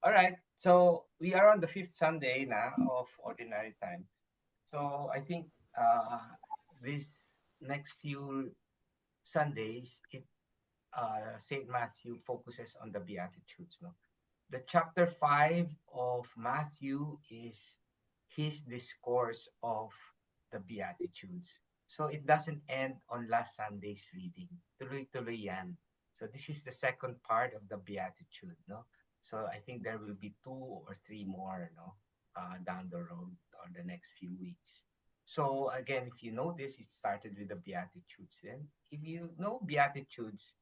All right. So we are on the fifth Sunday now of Ordinary Time. So I think this next few Sundays, Saint Matthew focuses on the Beatitudes. No, the chapter 5 of Matthew is his discourse of the Beatitudes. So it doesn't end on last Sunday's reading. Tuloy-tuloy yan. So this is the second part of the Beatitude, no? So I think there will be two or three more, no, down the road or the next few weeks. So again, if you notice, it started with the Beatitudes. And if you know Beatitudes,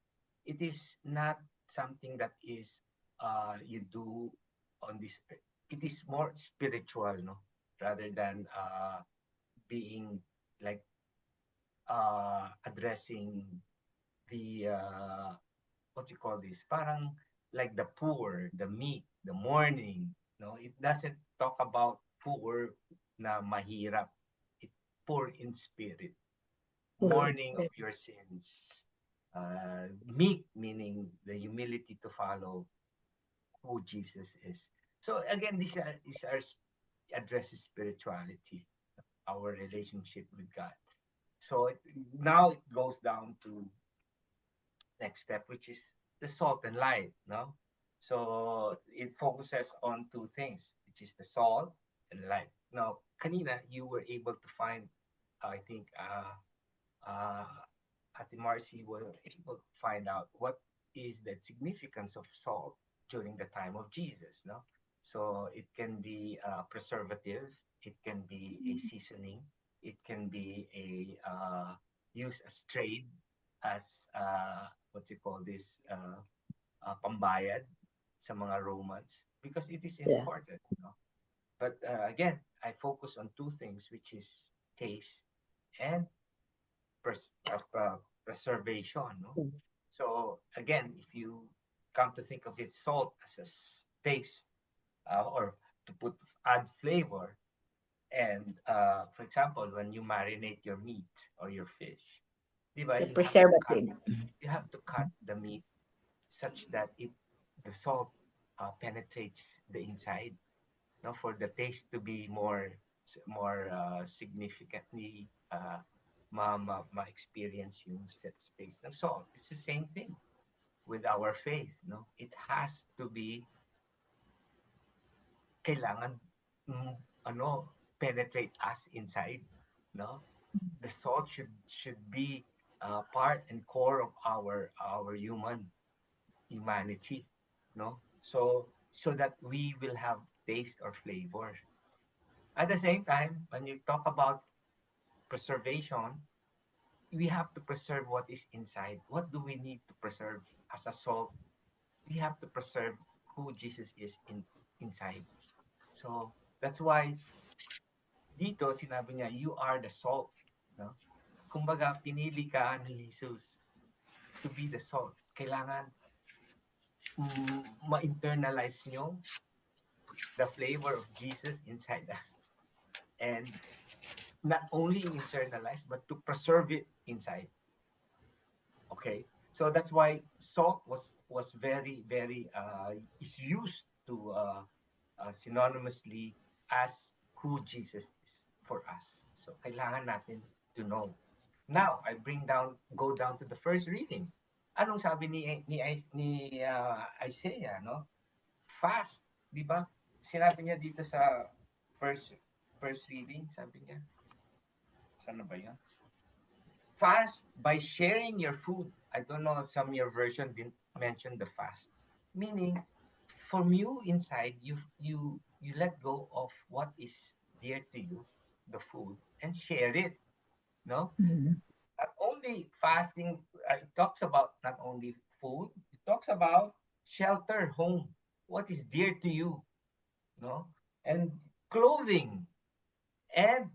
it is not something that is you do on this. It is more spiritual, no, rather than being like addressing the what you call this, parang like the poor, the meek, the mourning. No, it doesn't talk about poor na mahirap. It poor in spirit, Mm. mourning of your sins. Meek meaning the humility to follow who Jesus is. So again, these are addresses spirituality, our relationship with God. So now it goes down to next step, which is the salt and light. No, so it focuses on two things, which is the salt and light. Now, kanina you were able to find, I think, uh, Ate Marcy were able to find out what is the significance of salt during the time of Jesus. No, so it can be a preservative, it can be a seasoning, it can be a use as trade, as what you call this, pambayad sa mga Romans because it is Yeah. important. No? But again, I focus on two things, which is taste and pres- uh, uh, preservation. No? Mm. So again, if you come to think of it, salt as a taste or to put add flavor, and for example, when you marinate your meat or your fish, di ba, The cut, preservative. you have to cut the meat such that the salt penetrates the inside, no, for the taste to be more significantly ma-experience yung taste ng salt. It's the same thing with our faith, no? It has to be kailangan mm, ano penetrate us inside, no? The salt should be part and core of our humanity, no? So that we will have taste or flavor. At the same time, when you talk about preservation, we have to preserve what is inside. What do we need to preserve as a salt? We have to preserve who Jesus is inside. So that's why dito sinabi niya, you are the salt. No? Kumbaga, pinili ka ni Jesus to be the salt. Kailangan ma-internalize nyo the flavor of Jesus inside us. And not only internalize, but to preserve it inside. Okay? So that's why salt was very is used to synonymously as who Jesus is for us. So kailangan natin to know. Now I go down to the first reading. Anong sabi ni Isaiah, no? Fast, di ba? Sinabi niya dito sa first first reading, sabi niya, saan na ba 'yan? Fast by sharing your food. I don't know if some of your version didn't mention the fast. Meaning, from you inside, you let go of what is dear to you, the food, and share it. No, Mm. not only fasting. It talks about not only food. It talks about shelter, home. What is dear to you, no, and clothing, and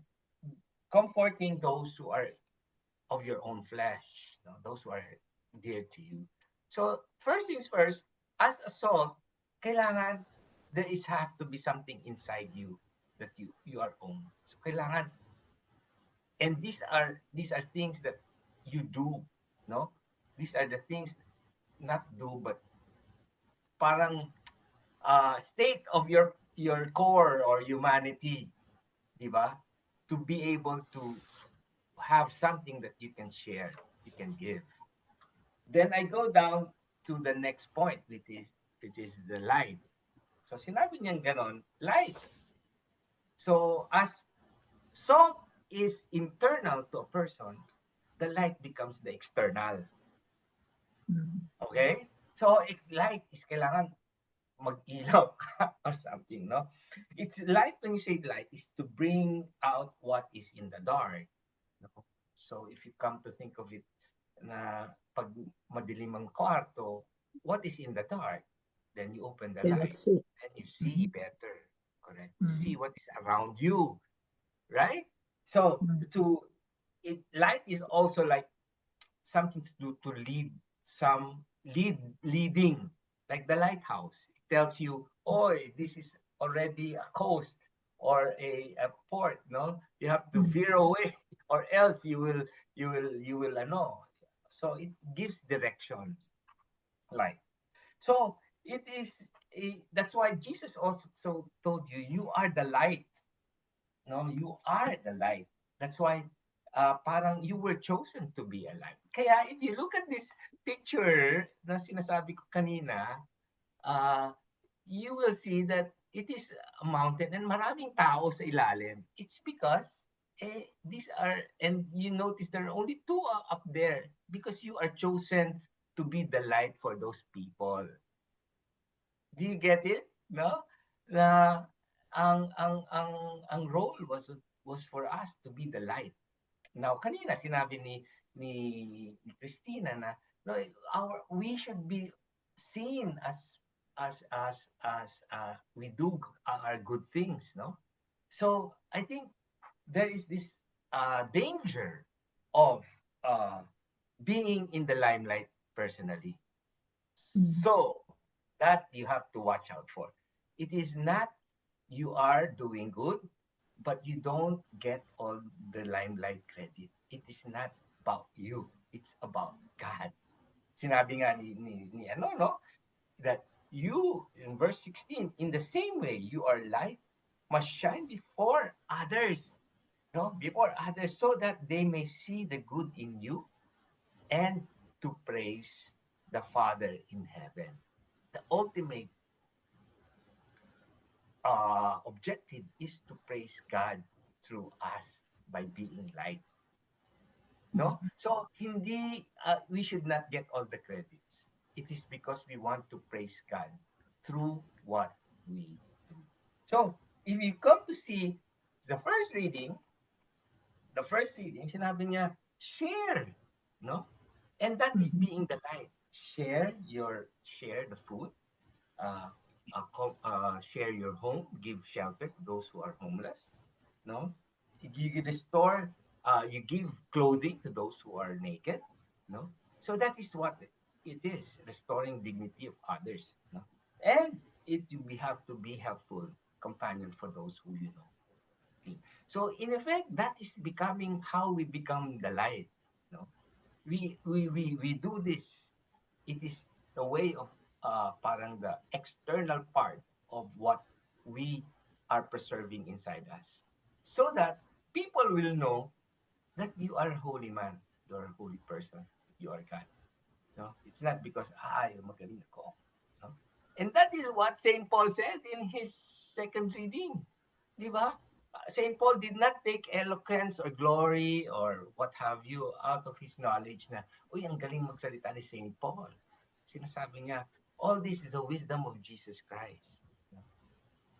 comforting those who are of your own flesh, you know, those who are dear to you. So first things first, as a salt, kailangan has to be something inside you that you are own. So kailangan, and these are things that you do, no? These are the things not do, but parang state of your core or humanity, di ba? To be able to have something that you can share, you can give. Then I go down to the next point, which is the light. So sinabi niyang ganon, light. So as salt is internal to a person, the light becomes the external. Okay? So light is kailangan mag-ilaw ka or something, no? It's light, when you say light, is to bring out what is in the dark. No? So if you come to think of it, na pag madilim ang kwarto, what is in the dark? Then you open the Cannot light see. and you see better. Correct? You see Mm. what is around you, right? So Mm. light is also like something to do to leading, like the lighthouse. It tells you, oh, this is already a coast or a port. No, you have to Mm. veer away, or else you will know. So it gives direction, light. So it is. That's why Jesus also told you, you are the light. No, you are the light. That's why parang you were chosen to be a light. Kaya if you look at this picture na sinasabi ko kanina, uh, you will see that it is a mountain and maraming tao sa ilalim. It's because these are, and you notice there are only two up there because you are chosen to be the light for those people. Do you get it? No? Na ang role was for us to be the light. Now, kanina sinabi ni Christina na no, we should be seen as we do our good things, no? So I think there is this danger of uh, being in the limelight personally. Mm. So that you have to watch out for. It is not you are doing good, but you don't get all the limelight credit. It is not about you. It's about God. Sinabi nga ni ano, no? That you, in verse 16, in the same way, you are light, must shine before others, no? Before others, so that they may see the good in you and to praise the Father in heaven. The ultimate objective is to praise God through us by being light. No? Mm. So, hindi, we should not get all the credits. It is because we want to praise God through what we do. So, if you come to see the first reading, sinabi niya, share, no? And that is Mm. being the light. Share the food, uh, share your home, give shelter to those who are homeless. No, you restore, you give clothing to those who are naked. No, so that is what it is: restoring dignity of others. No, and we have to be helpful companion for those who you know. Okay. So in effect, that is becoming how we become the light. No, we do this. It is the way of parang the external part of what we are preserving inside us, so that people will know that you are a holy man, you are a holy person, you are God. No, it's not because magaling ako. No? And that is what Saint Paul said in his second reading. Di ba? Saint Paul did not take eloquence or glory or what have you out of his knowledge na, uy, ang galing magsalita ni Saint Paul. Sinasabi niya, all this is the wisdom of Jesus Christ.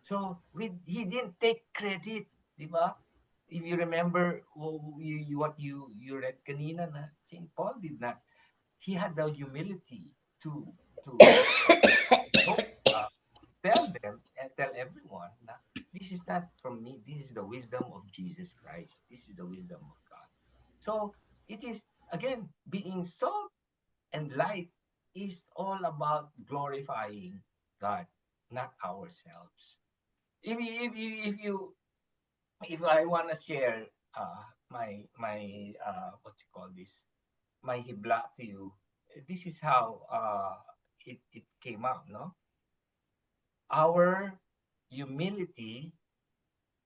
So he didn't take credit, di ba? If you remember what you read kanina na Saint Paul did not. He had the humility to know, tell them and tell everyone na this is not from me. This is the wisdom of Jesus Christ. This is the wisdom of God. So it is again being salt and light is all about glorifying God, not ourselves. If I want to share my what you call this, my hibla to you, this is how it came out, no? Our humility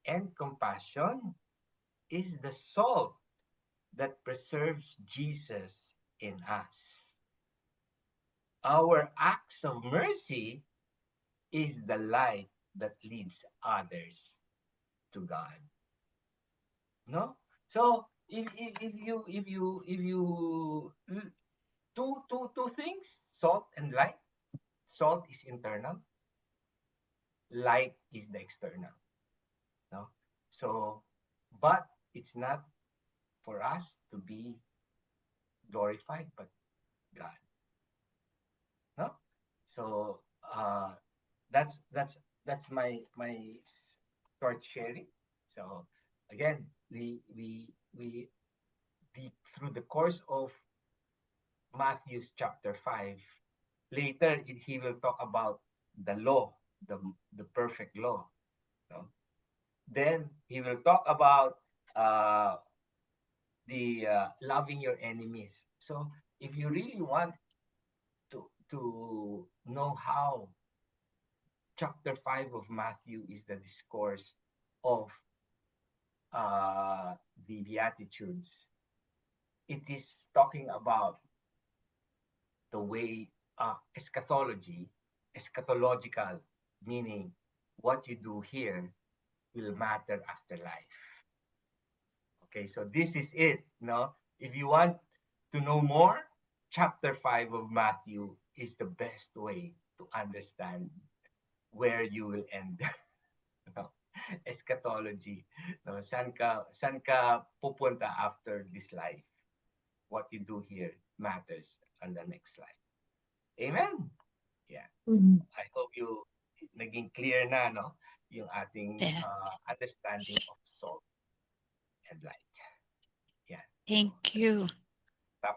and compassion is the salt that preserves Jesus in us. Our acts of mercy is the light that leads others to God. No? So if you two things, salt and light. Salt is internal, light is the external. No? So but it's not for us to be glorified, but God. No? So that's my short sharing. So again, we through the course of Matthew's chapter 5, later he will talk about the law, the perfect law. No? Then he will talk about uh, the loving your enemies. So if you really want to know how chapter 5 of Matthew is the discourse of uh, the Beatitudes, it is talking about the way eschatology, eschatological, meaning what you do here will matter after life. Okay, so this is it. No, if you want to know more, chapter 5 of Matthew is the best way to understand where you will end. No? Eschatology. No, saan ka pupunta after this life? What you do here matters on the next life. Amen. Yeah. So Mhm. I hope you naging clear na no yung ating Yeah. understanding of salt and light. Yeah. So Thank you.